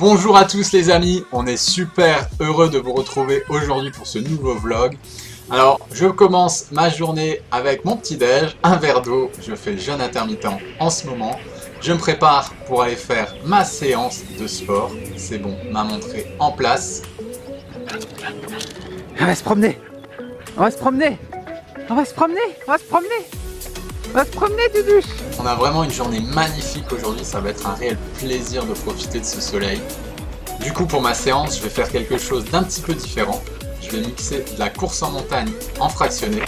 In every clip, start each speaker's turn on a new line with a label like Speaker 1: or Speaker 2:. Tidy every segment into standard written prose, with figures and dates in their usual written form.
Speaker 1: Bonjour à tous les amis, on est super heureux de vous retrouver aujourd'hui pour ce nouveau vlog. Alors, je commence ma journée avec mon petit déj, un verre d'eau, je fais jeûne intermittent en ce moment. Je me prépare pour aller faire ma séance de sport. C'est bon, ma montre est en place.
Speaker 2: On va se promener, on va se promener, on va se promener, on va se promener, on va se promener Duduche.
Speaker 1: On a vraiment une journée magnifique aujourd'hui, ça va être un réel plaisir de profiter de ce soleil. Du coup pour ma séance, je vais faire quelque chose d'un petit peu différent. Je vais mixer de la course en montagne en fractionné.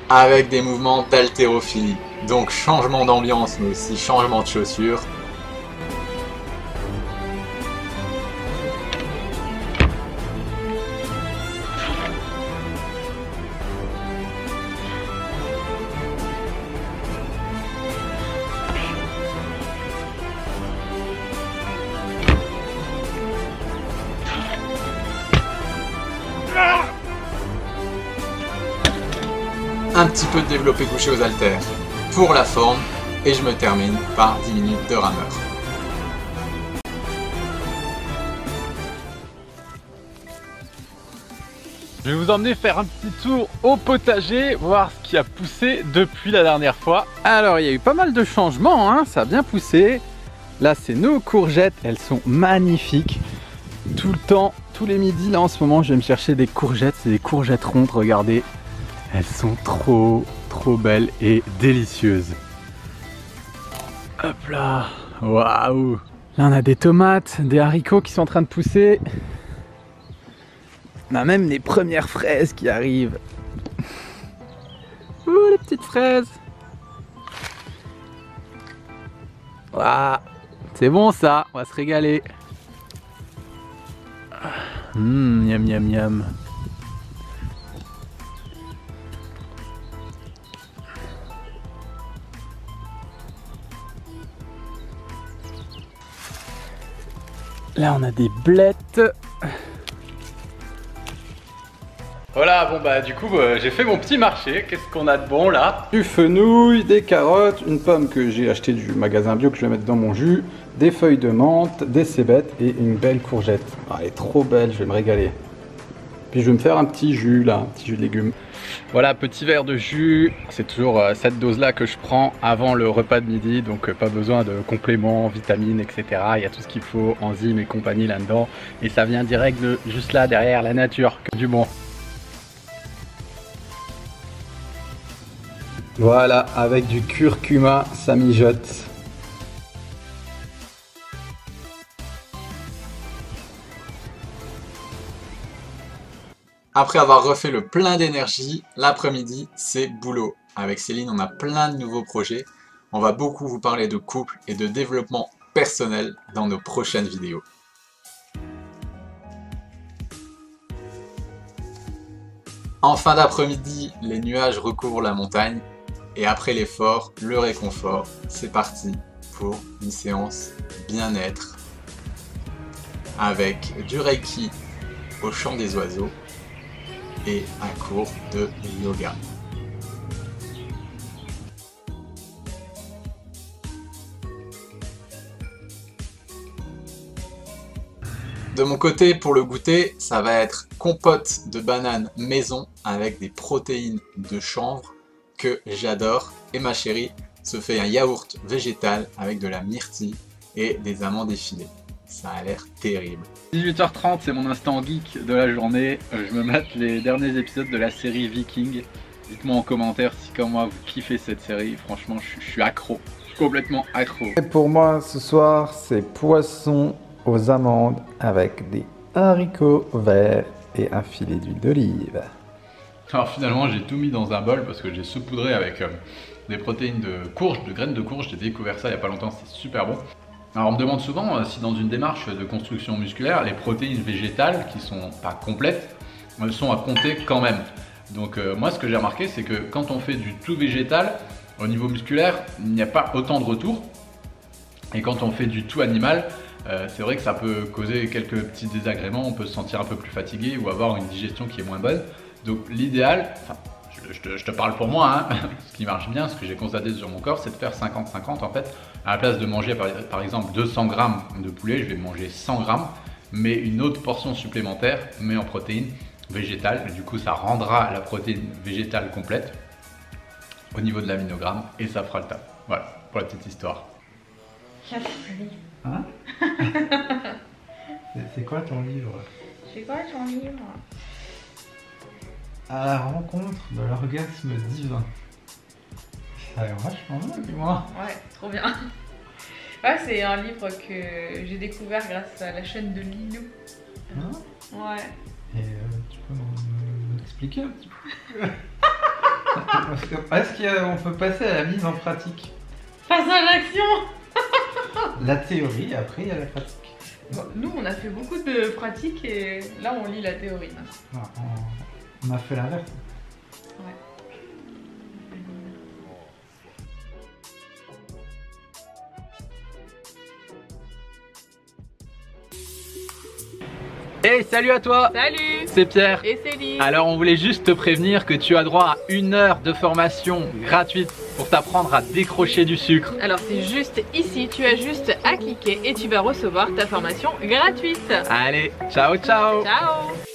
Speaker 1: Avec des mouvements d'haltérophilie. Donc changement d'ambiance mais aussi changement de chaussures. Un petit peu de développé couché aux haltères pour la forme et je me termine par 10 minutes de rameur.
Speaker 2: Je vais vous emmener faire un petit tour au potager, voir ce qui a poussé depuis la dernière fois. Alors il y a eu pas mal de changements, hein, ça a bien poussé. Là c'est nos courgettes, elles sont magnifiques. Tout le temps, tous les midis là en ce moment je vais me chercher des courgettes, c'est des courgettes rondes, regardez. Elles sont trop belles et délicieuses. Hop là, waouh! Là on a des tomates, des haricots qui sont en train de pousser. On a même les premières fraises qui arrivent. Ouh les petites fraises! Waouh! C'est bon ça, on va se régaler. Miam miam miam. Là on a des blettes. Voilà, bon bah du coup j'ai fait mon petit marché. Qu'est-ce qu'on a de bon là? Du fenouil, des carottes, une pomme que j'ai acheté du magasin bio que je vais mettre dans mon jus, des feuilles de menthe, des cébettes et une belle courgette. Ah, elle est trop belle, je vais me régaler. Puis je vais me faire un petit jus là, un petit jus de légumes. Voilà, petit verre de jus, c'est toujours cette dose là que je prends avant le repas de midi, donc pas besoin de compléments, vitamines, etc. Il y a tout ce qu'il faut, enzymes et compagnie là-dedans, et ça vient direct de juste là derrière la nature, que du bon. Voilà, avec du curcuma, ça mijote.
Speaker 1: Après avoir refait le plein d'énergie, l'après-midi c'est boulot. Avec Céline on a plein de nouveaux projets. On va beaucoup vous parler de couple et de développement personnel dans nos prochaines vidéos. En fin d'après-midi, les nuages recouvrent la montagne. Et après l'effort, le réconfort, c'est parti pour une séance bien-être avec du Reiki au chant des oiseaux et un cours de yoga. De mon côté, pour le goûter, ça va être compote de banane maison avec des protéines de chanvre que j'adore, et ma chérie se fait un yaourt végétal avec de la myrtille et des amandes effilées. Ça a l'air terrible.
Speaker 2: 18h30, c'est mon instant geek de la journée. Je me mate les derniers épisodes de la série Viking. Dites-moi en commentaire si comme moi vous kiffez cette série. Franchement, je suis accro. Je suis complètement accro.
Speaker 3: Et pour moi, ce soir, c'est poisson aux amandes avec des haricots verts et un filet d'huile d'olive.
Speaker 2: Alors finalement j'ai tout mis dans un bol parce que j'ai saupoudré avec des protéines de courge, de graines de courge. J'ai découvert ça il n'y a pas longtemps, c'est super bon. Alors on me demande souvent si dans une démarche de construction musculaire, les protéines végétales qui sont pas complètes, elles sont à compter quand même. Donc moi ce que j'ai remarqué c'est que quand on fait du tout végétal, au niveau musculaire, il n'y a pas autant de retours. Et quand on fait du tout animal, c'est vrai que ça peut causer quelques petits désagréments, on peut se sentir un peu plus fatigué ou avoir une digestion qui est moins bonne. Donc l'idéal, enfin je te parle pour moi, hein. Ce qui marche bien, ce que j'ai constaté sur mon corps, c'est de faire 50-50 en fait. À la place de manger par exemple 200 grammes de poulet, je vais manger 100 grammes, mais une autre portion supplémentaire, mais en protéines végétales. Du coup, ça rendra la protéine végétale complète au niveau de l'aminogramme et ça fera le taf. Voilà, pour la petite histoire. Hein? C'est quoi ton livre?
Speaker 4: C'est quoi ton livre?
Speaker 2: À la rencontre de l'orgasme divin. Ça a l'air vachement bien, dis-moi.
Speaker 4: Ouais, trop bien. Ouais, c'est un livre que j'ai découvert grâce à la chaîne de Lilou.
Speaker 2: Hein?
Speaker 4: Ouais.
Speaker 2: Et tu peux m'expliquer un petit peu? Est-ce qu'on peut passer à la mise en pratique?
Speaker 4: Passe à l'action.
Speaker 2: La théorie, après il y a la pratique.
Speaker 4: Bon, nous, on a fait beaucoup de pratiques et là, on lit la théorie.
Speaker 2: Non, on a fait l'inverse.
Speaker 4: Ouais.
Speaker 2: Hey, salut à toi!
Speaker 4: Salut!
Speaker 2: C'est Pierre.
Speaker 4: Et Céline.
Speaker 2: Alors on voulait juste te prévenir que tu as droit à 1 heure de formation gratuite pour t'apprendre à décrocher du sucre.
Speaker 4: Alors c'est juste ici, tu as juste à cliquer et tu vas recevoir ta formation gratuite.
Speaker 2: Allez, ciao ciao!
Speaker 4: Ciao!